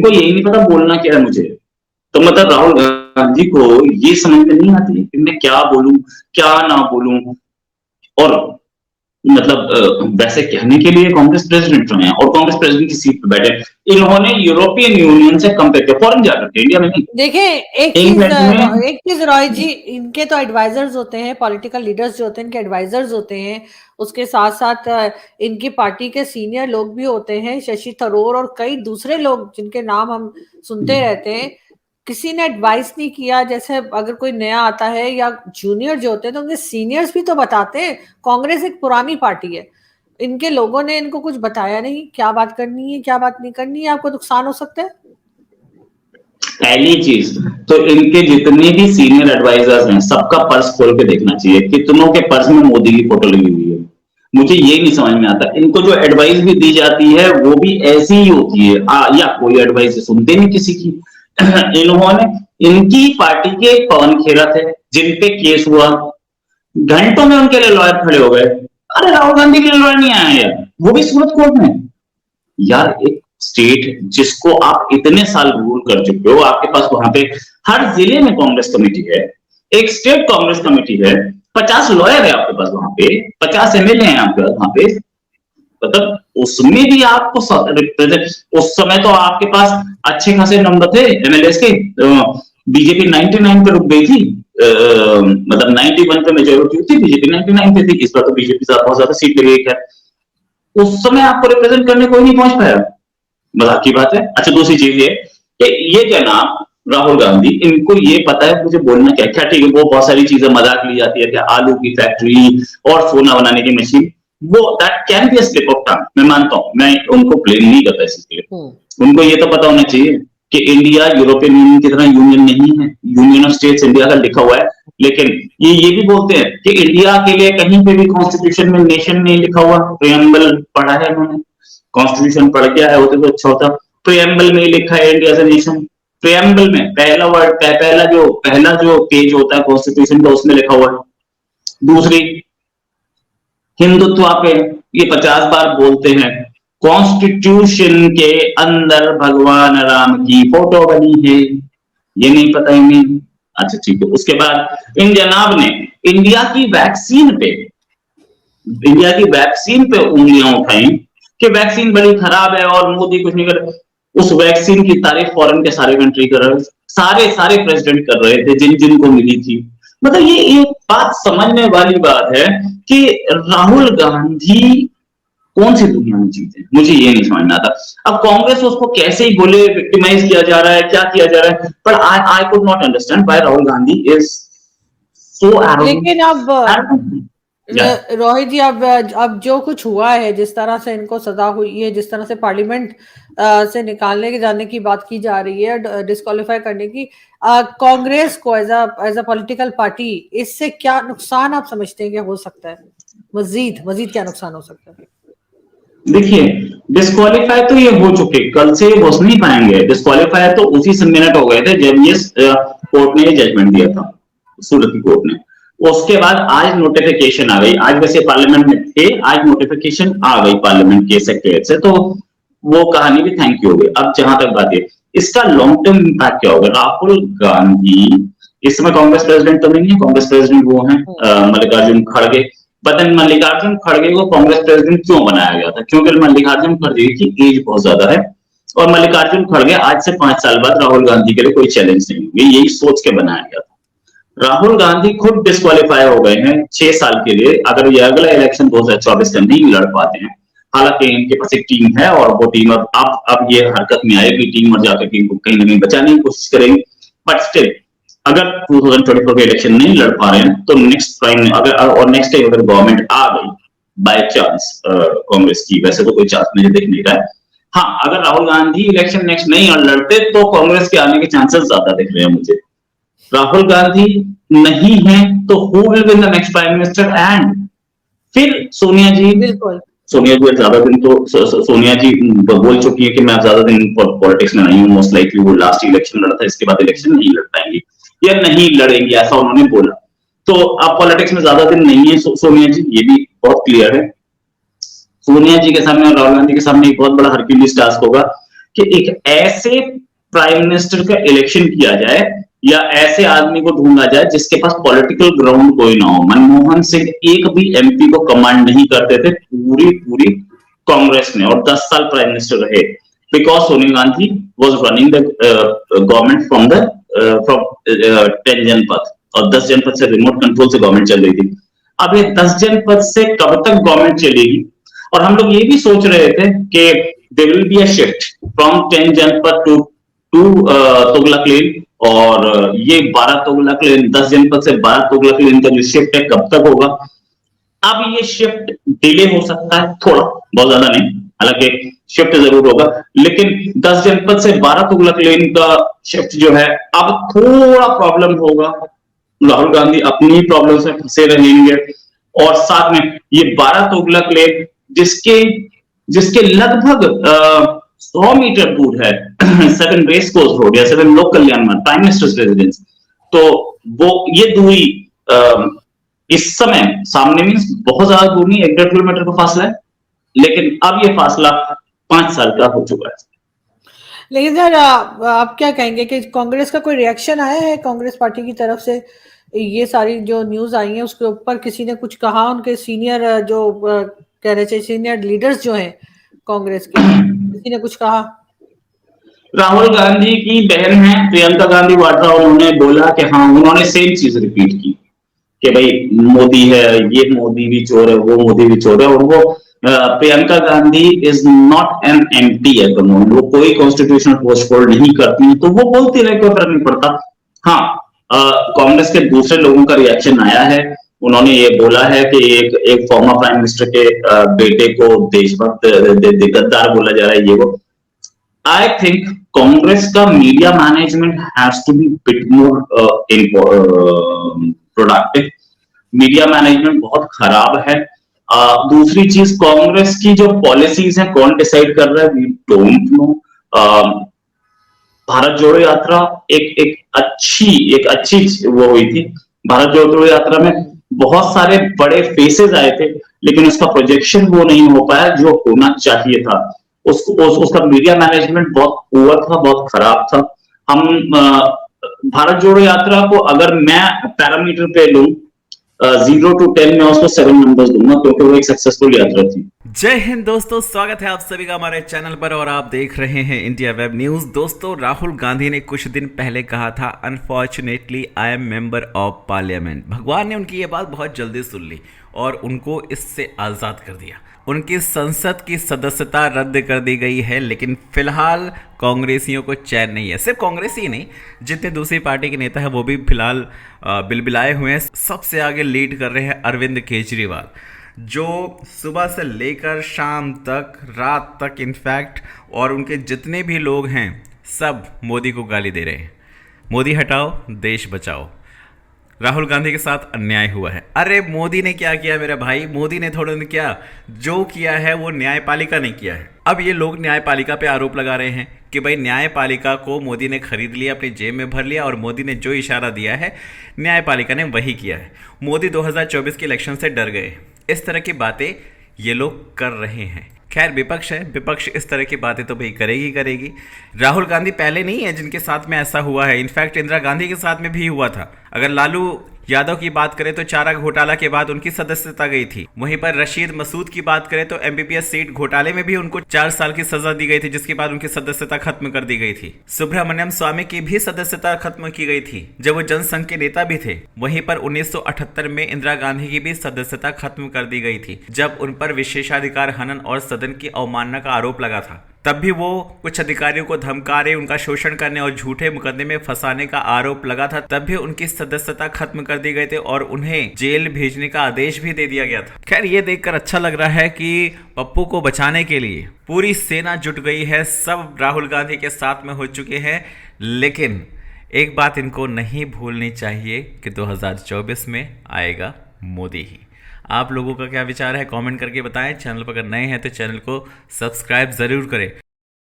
इनको यही नहीं पता बोलना क्या है मुझे। तो मतलब राहुल गांधी को ये समझ में नहीं आती कि मैं क्या बोलूं, क्या ना बोलूं। और मतलब वैसे कहने के लिए कांग्रेस प्रेसिडेंट रहे हैं और कांग्रेस प्रेसिडेंट की सीट पर बैठे। इन्होंने यूरोपियन यूनियन से कंपेयर किया, फॉरेन जाकर के, इंडिया में नहीं। देखिए इंग्लैंड में एक चीज रॉय जी, इनके तो एडवाइजर्स होते हैं, पॉलिटिकल लीडर्स जो होते हैं इनके एडवाइजर्स होते हैं, उसके साथ साथ इनकी पार्टी के सीनियर लोग भी होते हैं, शशि थरूर और कई दूसरे लोग जिनके नाम हम सुनते रहते हैं। किसी ने एडवाइस नहीं किया, जैसे अगर कोई नया आता है या जूनियर जो होते हैं तो उनके सीनियर्स भी तो बताते हैं। कांग्रेस एक पुरानी पार्टी है, इनके लोगों ने इनको कुछ बताया नहीं, क्या बात करनी है क्या बात नहीं करनी है, आपको नुकसान हो सकता है। पहली चीज तो इनके जितने भी सीनियर एडवाइजर्स हैं सबका पर्स खोल के देखना चाहिए, कितनों के पर्स में मोदी की फोटो लगी हुई है। मुझे ये नहीं समझ में आता, इनको जो एडवाइस भी दी जाती है वो भी ऐसी ही होती है, या कोई एडवाइस सुनते नहीं किसी की। इन्होंने, इनकी पार्टी के पवन खेरा थे जिन पे केस हुआ, घंटों में उनके लिए लॉयर खड़े हो गए। अरे राहुल गांधी के लिए लॉयर नहीं आया यार, वो भी सूरत कोर्ट में। यार एक स्टेट जिसको आप इतने साल रूल कर चुके हो, आपके पास वहां पे हर जिले में कांग्रेस कमेटी है, एक स्टेट कांग्रेस कमेटी है, 50 लॉयर है आपके पास वहां पे, 50 एमएलए हैं आपके पास वहां पे। मतलब उसमें भी आपको उस समय तो आपके पास अच्छे खासे नंबर थे एमएलए के। बीजेपी 99 पे रुक गई थी, मतलब 91 पे मेजोरिटी थी, बीजेपी 99 पे थी। इस बार तो बीजेपी बहुत ज्यादा सीट ले गई है। उस समय आपको रिप्रेजेंट करने कोई नहीं पहुंच पाया, मजाक की बात है। अच्छा दूसरी चीज ये कि ये जनाब राहुल गांधी, इनको ये पता है मुझे बोलना क्या क्या, ठीक है वो बहुत सारी चीजें मजाक ली जाती है कि आलू की फैक्ट्री और सोना बनाने की मशीन, वो that can be a slip of tongue, मैं मानता हूं, मैं उनको ब्लेम नहीं करता इसके लिए। उनको ये तो पता होना चाहिए कि इंडिया यूरोपियन यूनियन की तरह यूनियन नहीं है, यूनियन ऑफ स्टेट्स इंडिया का लिखा हुआ है। लेकिन ये भी बोलते हैं कि इंडिया के लिए कहीं पे भी कॉन्स्टिट्यूशन में नेशन नहीं लिखा हुआ, प्रियम्बल पढ़ा है उन्होंने, कॉन्स्टिट्यूशन पढ़ के आए होते तो अच्छा होता। प्रियम्बल में लिखा है India as a nation, preamble में पहला वर्ड, पहला जो पेज होता है कॉन्स्टिट्यूशन का उसमें लिखा हुआ है। दूसरी, हिंदुत्व पे ये 50 बार बोलते हैं, कॉन्स्टिट्यूशन के अंदर भगवान राम की फोटो बनी है, ये नहीं पता इन्हें। अच्छा ठीक है, उसके बाद इन जनाब ने इंडिया की वैक्सीन पे, इंडिया की वैक्सीन पे उंगलियां उठाई कि वैक्सीन बड़ी खराब है और मोदी कुछ नहीं कर। उस वैक्सीन की तारीफ फॉरेन के सारे कंट्री कर रहे, सारे प्रेसिडेंट कर रहे थे जिन जिनको मिली थी। मतलब ये एक बात समझने वाली बात है कि राहुल गांधी कौन सी दुनिया में जीते, मुझे ये नहीं समझ में आता। अब कांग्रेस उसको कैसे ही बोले, विक्टिमाइज किया जा रहा है, क्या किया जा रहा है, पर I could not understand why Rahul Gandhi is so arrogant. लेकिन अब रोहित जी, अब जो कुछ हुआ है, जिस तरह से इनको सजा हुई है, जिस तरह से पार्लियामेंट से निकालने के जाने की बात की जा रही है, डिस्क्वालीफाई करने की, कांग्रेस को एज अ पॉलिटिकल पार्टी, इससे क्या नुकसान आप समझते हैं कि हो सकता है? मजीद क्या नुकसान हो सकता है? देखिए डिस्क्वालीफाई तो ये हो चुके, कल से ये घुस नहीं पाएंगे। डिस्क्वालीफाई तो उसी से मिनट हो गए थे जब ये कोर्ट ने ये जजमेंट दिया था, सूरत की कोर्ट ने। उसके बाद आज नोटिफिकेशन आ गई, आज वैसे पार्लियामेंट में थे, आज नोटिफिकेशन आ गई पार्लियामेंट के सेक्रेटरी से, तो वो कहानी भी थैंक यू हो गई। अब जहां तक बात है इसका लॉन्ग टर्म इंपैक्ट क्या होगा, राहुल गांधी इस समय कांग्रेस प्रेसिडेंट तो नहीं है, कांग्रेस प्रेसिडेंट वो है मल्लिकार्जुन खड़गे। बदन मल्लिकार्जुन खड़गे को कांग्रेस प्रेसिडेंट क्यों बनाया गया था, क्योंकि मल्लिकार्जुन खड़गे की एज बहुत ज्यादा है और मल्लिकार्जुन खड़गे आज से 5 साल बाद राहुल गांधी के लिए कोई चैलेंज नहीं होगी, यही सोच के बनाया गया था। राहुल गांधी खुद डिस्क्वालीफाई हो गए हैं 6 साल के लिए, अगर ये अगला इलेक्शन 2024 का नहीं लड़ पाते हैं। हालांकि इनके पास एक टीम है और वो टीम अब ये हरकत में आएगी, टीम और जाकर के इनको कहीं ना कहीं बचाने की कोशिश करेंगे। बट स्टिल अगर 2024 के इलेक्शन नहीं लड़ पा रहे हैं तो नेक्स्ट टाइम नेक्स्ट टाइम अगर गवर्नमेंट आ गई बाय चांस कांग्रेस की, वैसे तो कोई चांस मुझे दिख नहीं रहा है। हाँ, अगर राहुल गांधी इलेक्शन नेक्स्ट नहीं लड़ते तो कांग्रेस के आने के चांसेस ज्यादा दिख रहे हैं मुझे। राहुल गांधी नहीं है तो who will win the next prime minister, and फिर सोनिया जी। बिल्कुल, सोनिया जी ज्यादा दिन तो सोनिया जी बोल चुकी है कि मैं ज्यादा दिन पॉलिटिक्स में नहीं हूँ, मोस्ट लाइकली वो लास्ट इलेक्शन लड़ा था, इसके बाद इलेक्शन नहीं लड़ पाएंगी या नहीं लड़ेंगे, ऐसा उन्होंने बोला। तो अब पॉलिटिक्स में ज्यादा दिन नहीं है सोनिया जी, ये भी बहुत क्लियर है। सोनिया जी के सामने और राहुल गांधी के सामने एक बहुत बड़ा हरक्यूलिस टास्क होगा कि एक ऐसे प्राइम मिनिस्टर का इलेक्शन किया जाए या ऐसे आदमी को ढूंढा जाए जिसके पास पॉलिटिकल ग्राउंड कोई ना हो। मनमोहन सिंह एक भी एमपी को कमांड नहीं करते थे पूरी पूरी कांग्रेस में, और 10 साल प्राइम मिनिस्टर रहे, because Sonia Gandhi was running the government from 10 जनपद, और 10 जनपद से रिमोट कंट्रोल से गवर्नमेंट चल रही थी। अब ये 10 जनपद से कब तक गवर्नमेंट चलेगी? और हम लोग ये भी सोच रहे थे कि there will be a shift from 10 जनपद टू तुगलक लेन, और ये 12 तुगलक लेन, 10 जनपद से 12 तुगलक लेन का जो शिफ्ट है कब तक होगा? अब ये शिफ्ट डिले हो सकता है थोड़ा, बहुत ज्यादा नहीं, हालांकि शिफ्ट जरूर होगा, लेकिन 10 जनपद से 12 तुगलक लेन का शिफ्ट जो है अब थोड़ा प्रॉब्लम होगा। राहुल गांधी अपनी प्रॉब्लम से फंसे रहेंगे, और साथ में ये 12 तुगलक लेन जिसके जिसके लगभग 100 मीटर दूर है 7 रेस कोर्स रोड या 7 लोक कल्याण मार्ग, प्राइम मिनिस्टर्स रेजिडेंस, तो वो ये दूरी इस समय सामने मीन्स बहुत ज्यादा दूर नहीं, 1.5 किलोमीटर का फासला है, लेकिन अब ये फासला 5 साल का हो चुका है। लेकिन सर आप क्या कहेंगे कि कांग्रेस का कोई रिएक्शन आया है कांग्रेस पार्टी की तरफ से? ये सारी जो न्यूज आई है उसके ऊपर किसी ने कुछ कहा? उनके सीनियर जो कह रहे थे सीनियर लीडर्स जो हैं कांग्रेस के, किसी ने कुछ कहा? राहुल गांधी की बहन है प्रियंका गांधी वाड्रा, उन्होंने बोला कि हाँ, उन्होंने सेम चीज रिपीट की कि भाई मोदी है, ये मोदी भी चोर है, वो मोदी भी चोर है, और वो Priyanka Gandhi is not an MP at the moment, वो कोई कॉन्स्टिट्यूशनल पोस्ट होल्ड नहीं करती, तो वो बोलती रहे, कोई फर्क नहीं पड़ता। हाँ, कांग्रेस के दूसरे लोगों का रिएक्शन आया है, उन्होंने ये बोला है कि एक फॉर्मर प्राइम मिनिस्टर के बेटे को देशभक्त गद्दार बोला जा रहा है, ये वो। I think कांग्रेस का media management has to be bit more productive. Media management बहुत खराब है। दूसरी चीज, कांग्रेस की जो पॉलिसीज है कौन डिसाइड कर रहा है, वी डोंट नो। भारत जोड़ो यात्रा एक अच्छी वो हुई थी। भारत जोड़ो यात्रा में बहुत सारे बड़े फेसेस आए थे, लेकिन उसका प्रोजेक्शन वो नहीं हो पाया जो होना चाहिए था। उसका मीडिया मैनेजमेंट बहुत पुअर था, बहुत खराब था। हम भारत जोड़ो यात्रा को अगर मैं पैरामीटर पे लूं 0 to 10 में उसको 7 नंबर्स दूंगा, क्योंकि वो एक सक्सेसफुल यात्रा थी। जय हिंद दोस्तों, स्वागत है आप सभी का हमारे चैनल पर और आप देख रहे हैं इंडिया वेब न्यूज। दोस्तों, राहुल गांधी ने कुछ दिन पहले कहा था, unfortunately I am member of parliament. भगवान ने उनकी ये बात बहुत जल्दी सुन ली और उनको इससे आज़ाद कर दिया। उनकी संसद की सदस्यता रद्द कर दी गई है, लेकिन फिलहाल कांग्रेसियों को चैन नहीं है। सिर्फ कांग्रेस ही नहीं, जितने दूसरी पार्टी के नेता हैं वो भी फिलहाल बिलबिलाए हुए हैं। सबसे आगे लीड कर रहे हैं अरविंद केजरीवाल, जो सुबह से लेकर शाम तक, रात तक इनफैक्ट, और उनके जितने भी लोग हैं सब मोदी को गाली दे रहे हैं। मोदी हटाओ, देश बचाओ। राहुल गांधी के साथ अन्याय हुआ है। अरे मोदी ने क्या किया मेरे भाई? मोदी ने थोड़ा नहीं किया, जो किया है वो न्यायपालिका ने किया है। अब ये लोग न्यायपालिका पे आरोप लगा रहे हैं कि भाई न्यायपालिका को मोदी ने खरीद लिया, अपनी जेब में भर लिया, और मोदी ने जो इशारा दिया है न्यायपालिका ने वही किया है। मोदी 2024 के इलेक्शन से डर गए। इस तरह की बातें ये लोग कर रहे हैं। खैर, विपक्ष है, विपक्ष इस तरह की बातें तो भाई करेगी। राहुल गांधी पहले नहीं है जिनके साथ में ऐसा हुआ है। इनफैक्ट इंदिरा गांधी के साथ में भी हुआ था। अगर लालू यादव की बात करें तो चारा घोटाला के बाद उनकी सदस्यता गई थी। वहीं पर रशीद मसूद की बात करें तो एमबीबीएस सीट घोटाले में भी उनको 4 साल की सजा दी गई थी, जिसके बाद उनकी सदस्यता खत्म कर दी गई थी। सुब्रमण्यम स्वामी की भी सदस्यता खत्म की गई थी जब वो जनसंघ के नेता भी थे। वहीं पर 1978 में इंदिरा गांधी की भी सदस्यता खत्म कर दी गई थी, जब उन पर विशेषाधिकार हनन और सदन की अवमानना का आरोप लगा था। तब भी वो कुछ अधिकारियों को धमकाने, उनका शोषण करने और झूठे मुकदमे में फंसाने का आरोप लगा था। तब भी उनकी सदस्यता खत्म कर दी गई थी और उन्हें जेल भेजने का आदेश भी दे दिया गया था। खैर, ये देखकर अच्छा लग रहा है कि पप्पू को बचाने के लिए पूरी सेना जुट गई है। सब राहुल गांधी के साथ में हो चुके हैं, लेकिन एक बात इनको नहीं भूलनी चाहिए कि 2024 में आएगा मोदी ही। आप लोगों का क्या विचार है? कमेंट करके बताएं। चैनल पर अगर नए हैं तो चैनल को सब्सक्राइब जरूर करें।